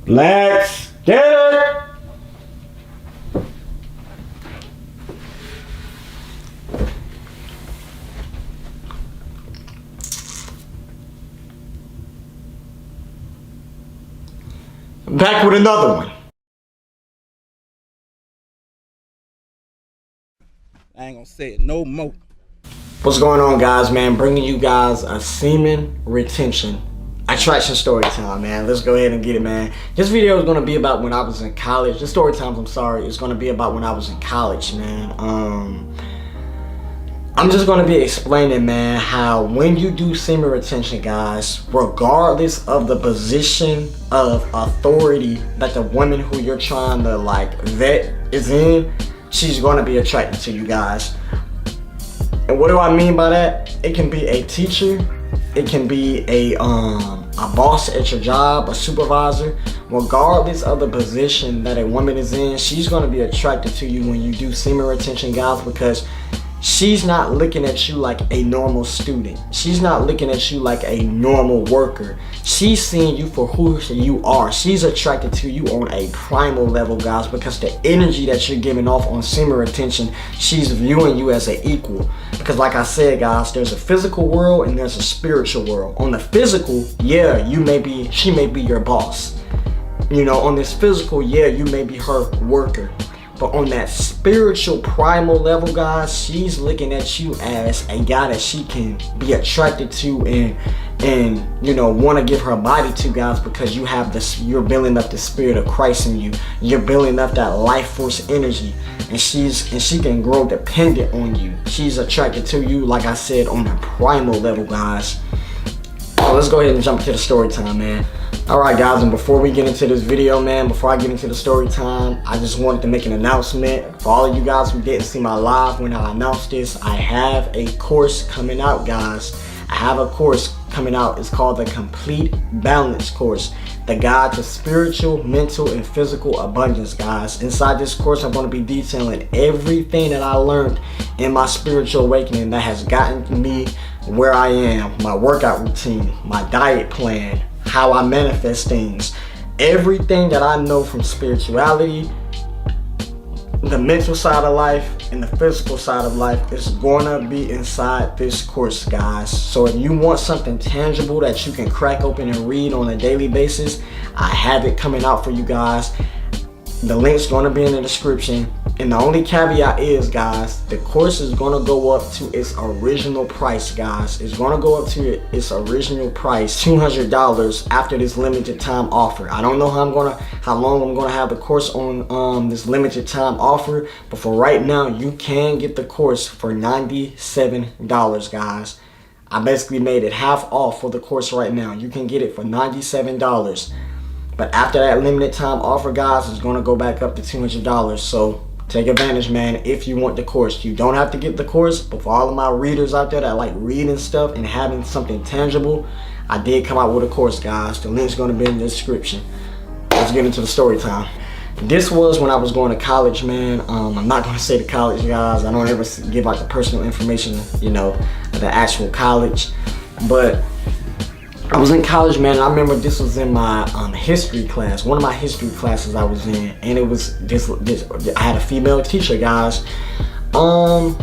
Let's get it! Back with another one. I ain't gonna say it no more. What's going on, guys, man? Bringing you guys a semen retention attraction story time, man. Let's go ahead and get it, man. This video is going to be about when I was in college. This story time, I'm sorry, it's going to be about when I was in college, man. I'm just going to be explaining, man, how when you do semen retention, guys, regardless of the position of authority that the woman who you're trying to like vet is in, she's going to be attracted to you guys. And what do I mean by that? It can be a teacher, it can be a boss at your job, a supervisor. Regardless of the position that a woman is in, she's going to be attracted to you when you do semen retention, guys, because she's not looking at you like a normal student. She's not looking at you like a normal worker. She's seeing you for who you are. She's attracted to you on a primal level, guys, because the energy that you're giving off on semen retention, she's viewing you as an equal. Because like I said, guys, there's a physical world and there's a spiritual world. On the physical, yeah, she may be your boss. You know, on this physical, yeah, you may be her worker. But on that spiritual primal level, guys, she's looking at you as a guy that she can be attracted to and you know, want to give her body to, guys, because you have this, you're building up the spirit of Christ in you. You're building up that life force energy, and she can grow dependent on you. She's attracted to you, like I said, on a primal level, guys. So let's go ahead and jump into the story time, man. Alright, guys, and before we get into this video, man, before I get into the story time, I just wanted to make an announcement. For all of you guys who didn't see my live when I announced this, I have a course coming out, guys. I have a course coming out. It's called the Complete Balance Course, the Guide to Spiritual, Mental, and Physical Abundance, guys. Inside this course, I'm going to be detailing everything that I learned in my spiritual awakening that has gotten me where I am, my workout routine, my diet plan, how I manifest things, everything that I know from spirituality, the mental side of life, and the physical side of life is gonna be inside this course, guys. So if you want something tangible that you can crack open and read on a daily basis, I have it coming out for you guys. The link's gonna be in the description. And the only caveat is, guys, the course is gonna go up to its original price, guys. It's gonna go up to its original price, $200, after this limited time offer. I don't know how long I'm gonna have the course on this limited time offer, but for right now, you can get the course for $97, guys. I basically made it half off for the course right now. You can get it for $97. But after that limited time offer, guys, it's gonna go back up to $200. So take advantage, man, if you want the course. You don't have to get the course, but for all of my readers out there that like reading stuff and having something tangible, I did come out with a course, guys. The link's gonna be in the description. Let's get into the story time. This was when I was going to college, man. I'm not gonna say the college, guys. I don't ever give out the personal information, you know, of the actual college. But I was in college, man, and I remember this was in my history class, one of my history classes I was in, and it was I had a female teacher, guys. I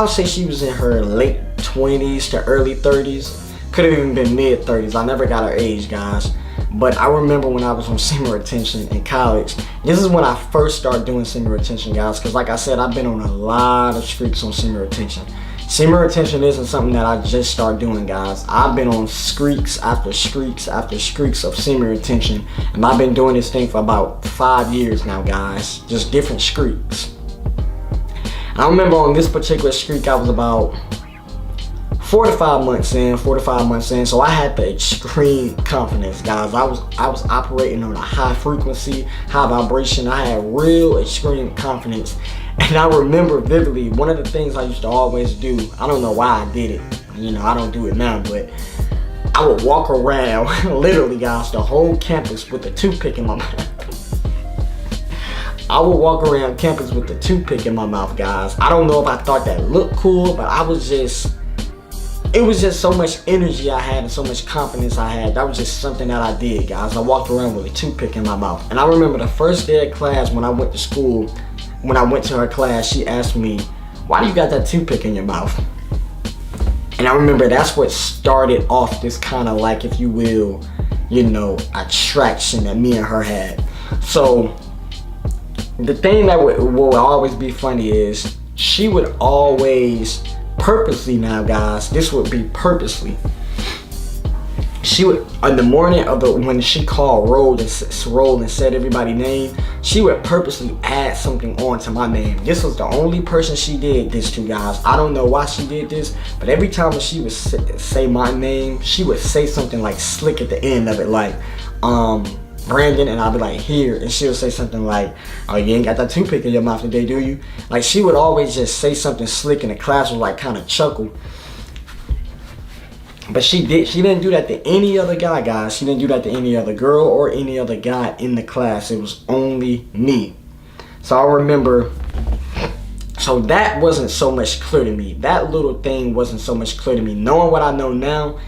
would say she was in her late 20s to early 30s. Could have even been mid 30s. I never got her age, guys. But I remember when I was on semen retention in college, this is when I first started doing semen retention, guys, because like I said, I've been on a lot of streaks on semen retention. Semen retention isn't something that I just started doing, guys. I've been on streaks after streaks after streaks of semen retention, and I've been doing this thing for about 5 years now, guys. Just different streaks. I remember on this particular streak, I was about 4 to 5 months in, so I had the extreme confidence, guys. I was operating on a high frequency, high vibration. I had real extreme confidence. And I remember vividly, one of the things I used to always do, I don't know why I did it, you know, I don't do it now, but I would walk around, literally, guys, the whole campus with a toothpick in my mouth. I would walk around campus with the toothpick in my mouth, guys. I don't know if I thought that looked cool, but I was just, it was just so much energy I had and so much confidence I had. That was just something that I did, guys. I walked around with a toothpick in my mouth. And I remember the first day of class when I went to school, when I went to her class, she asked me, why do you got that toothpick in your mouth? And I remember that's what started off this kind of like, if you will, attraction that me and her had. So the thing that will always be funny is she would always purposely, now guys, this would be purposely, she would, in the morning of when she called roll and said everybody's name, she would purposely add something on to my name. This was the only person she did this to, guys. I don't know why she did this, but every time she would say my name, she would say something like slick at the end of it, like Brandon, and I'd be like, here, and she would say something like, oh, you ain't got that toothpick in your mouth today, do you? Like, she would always just say something slick, and the class would like kind of chuckle. But she didn't do that to any other guy, guys. She didn't do that to any other girl or any other guy in the class. It was only me. So I remember, so that wasn't so much clear to me. That little thing wasn't so much clear to me. Knowing what I know now,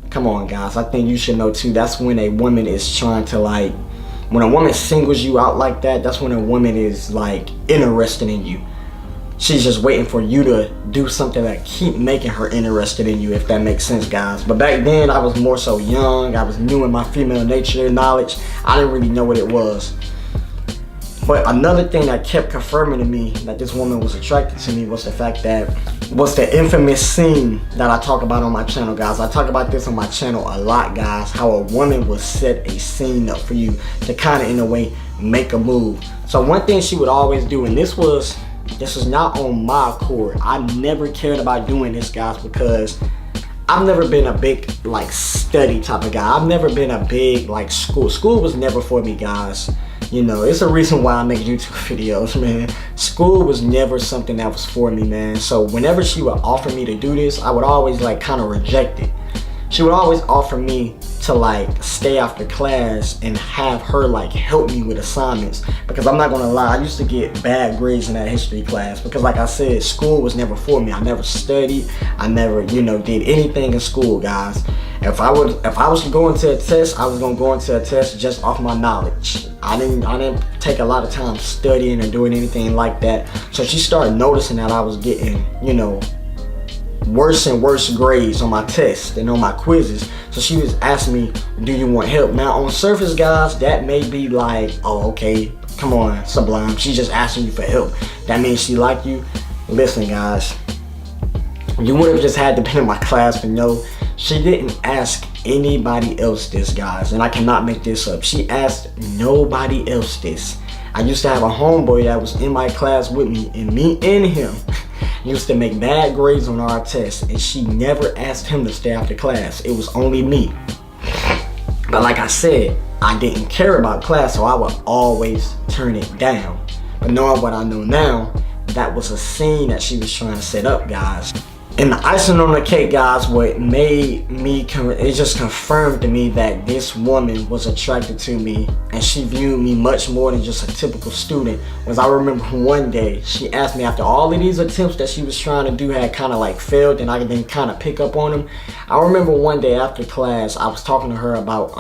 come on, guys. I think you should know too. That's when a woman is trying to like, when a woman singles you out like that, that's when a woman is like interested in you. She's just waiting for you to do something that keep making her interested in you, if that makes sense, guys. But back then, I was more so young. I was new in my female nature knowledge. I didn't really know what it was. But another thing that kept confirming to me that this woman was attracted to me was the fact that, was the infamous scene that I talk about on my channel, guys. I talk about this on my channel a lot, guys. How a woman will set a scene up for you to kind of, in a way, make a move. So one thing she would always do, and this was not on my accord. I never cared about doing this, guys, because I've never been a big like study type of guy. I've never been a big like school. School was never for me, guys. It's a reason why I make YouTube videos, man. School was never something that was for me, man. So whenever she would offer me to do this, I would always like kind of reject it. She would always offer me to like stay after class and have her like help me with assignments, because I'm not gonna lie, I used to get bad grades in that history class because, like I said, school was never for me. I never studied. I never did anything in school, guys. If I was going to a test, I was gonna go into a test just off my knowledge. I didn't take a lot of time studying or doing anything like that. So she started noticing that I was getting worse and worse grades on my tests and on my quizzes. So she was asking me, do you want help? Now on surface, guys, that may be like, oh, okay, come on, Sublime, she's just asking you for help. That means she like you. Listen, guys, you would have just had to be in my class to know she didn't ask anybody else this, guys, and I cannot make this up. She asked nobody else this. I used to have a homeboy that was in my class with me, and me and him used to make bad grades on our tests, and she never asked him to stay after class. It was only me. But like I said, I didn't care about class, so I would always turn it down. But knowing what I know now, that was a scene that she was trying to set up, guys. And the icing on the cake, guys, what made me, it just confirmed to me that this woman was attracted to me, and she viewed me much more than just a typical student. Was I remember one day, she asked me, after all of these attempts that she was trying to do had kind of like failed, and I didn't kind of pick up on them. I remember one day after class, I was talking to her about,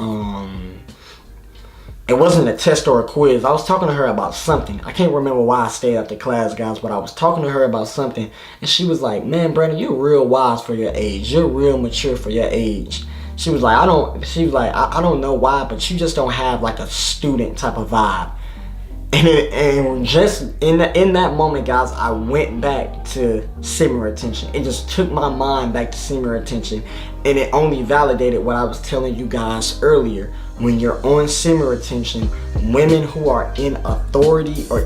it wasn't a test or a quiz. I was talking to her about something. I can't remember why I stayed after class, guys, but I was talking to her about something, and she was like, man, Brandon, you're real wise for your age. You're real mature for your age. She was like, I don't know why, but you just don't have like a student type of vibe. And just in that moment, guys, I went back to Semen retention. It just took my mind back to Semen retention, and it only validated what I was telling you guys earlier. When you're on Semen retention, women who are in authority or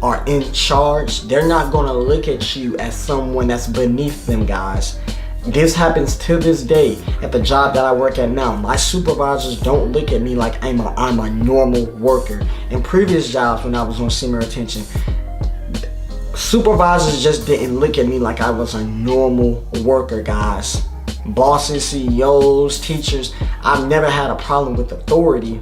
are in charge, they're not gonna look at you as someone that's beneath them, guys. This happens to this day at the job that I work at now. My supervisors don't look at me like I'm a normal worker. In previous jobs when I was on Semen retention, supervisors just didn't look at me like I was a normal worker, guys. Bosses, CEOs, teachers, I've never had a problem with authority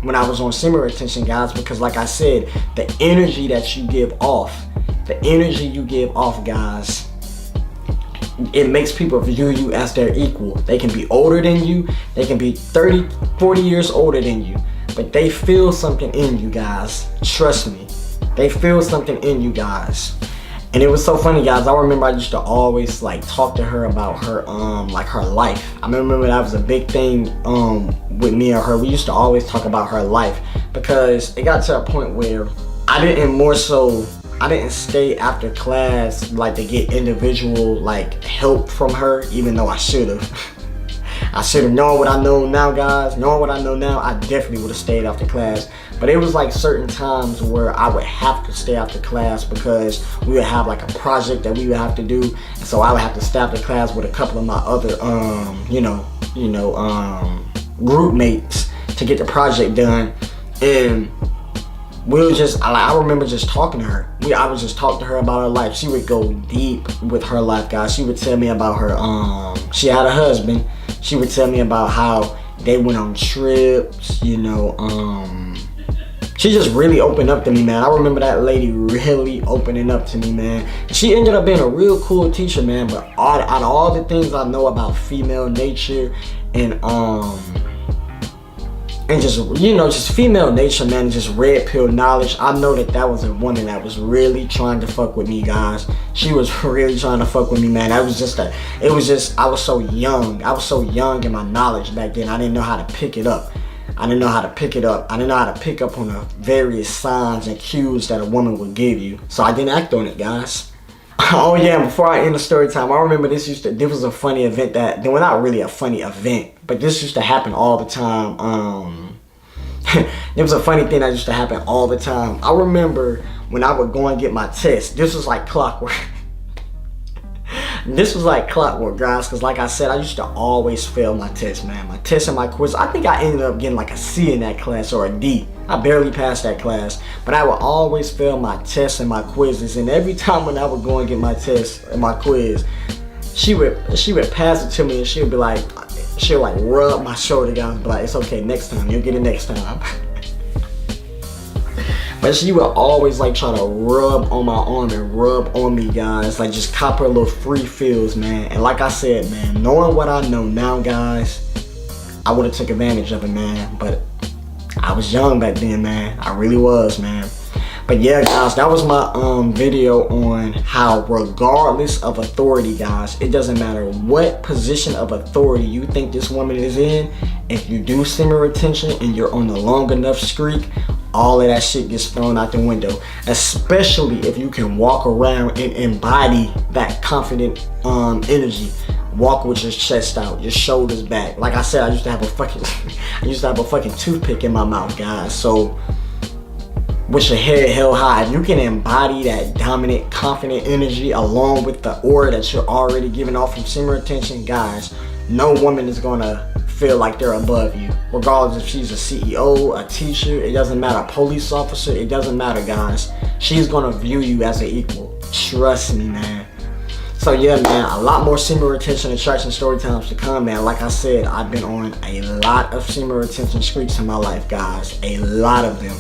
when I was on Semen retention, guys, because like I said, the energy that you give off, guys, it makes people view you as their equal. They can be older than you, they can be 30, 40 years older than you, but they feel something in you guys. Trust me, they feel something in you guys. And it was so funny, guys. I remember I used to always like talk to her about her like her life. I remember that was a big thing with me and her. We used to always talk about her life, because it got to a point where I didn't stay after class like to get individual like help from her, even though I should have. I should have known what I know now, guys. Knowing what I know now, I definitely would have stayed after class. But it was like certain times where I would have to stay after class, because we would have like a project that we would have to do, and so I would have to stay after class with a couple of my other group mates to get the project done. And we were just, I remember just talking to her. I would just talk to her about her life. She would go deep with her life, guys. She would tell me about her, she had a husband. She would tell me about how they went on trips, she just really opened up to me, man. I remember that lady really opening up to me, man. She ended up being a real cool teacher, man. But out of all the things I know about female nature and just female nature, man, just red pill knowledge, I know that was a woman that was really trying to fuck with me, guys. She was really trying to fuck with me, man. I was so young. I was so young in my knowledge back then. I didn't know how to pick it up. I didn't know how to pick up on the various signs and cues that a woman would give you. So I didn't act on it, guys. Oh yeah, before I end the story time, I remember this was a funny event well, not really a funny event, but this used to happen all the time. It was a funny thing that used to happen all the time. I remember when I would go and get my test, this was like clockwork. This was like clockwork, guys, because like I said, I used to always fail my test, man. My test and my quiz. I think I ended up getting like a C in that class, or a D. I barely passed that class, but I would always fail my tests and my quizzes. And every time when I would go and get my test and my quiz, she would pass it to me, and she would rub my shoulder down and be like, "It's okay, next time, you'll get it next time." But she would always like try to rub on my arm and rub on me, guys. Like just cop her little free feels, man. And like I said, man, knowing what I know now, guys, I would have took advantage of it, man. But I was young back then, man. I really was, man. But yeah, guys, that was my video on how, regardless of authority, guys, it doesn't matter what position of authority you think this woman is in, if you do semen retention and you're on the long enough streak, all of that shit gets thrown out the window. Especially if you can walk around and embody that confident energy. Walk with your chest out, your shoulders back. Like I said, I used to have a fucking toothpick in my mouth, guys. So with your head held high, if you can embody that dominant, confident energy along with the aura that you're already giving off from semen retention, guys, no woman is gonna feel like they're above you. Regardless if she's a CEO, a teacher, it doesn't matter, a police officer, it doesn't matter, guys. She's gonna view you as an equal. Trust me, man. So yeah, man, a lot more semen retention attraction story times to come, man. Like I said, I've been on a lot of semen retention streaks in my life, guys. A lot of them.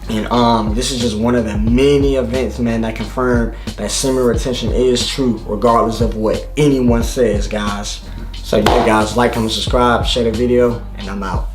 And this is just one of the many events, man, that confirm that semen retention is true, regardless of what anyone says, guys. So yeah, guys, like, comment, subscribe, share the video, and I'm out.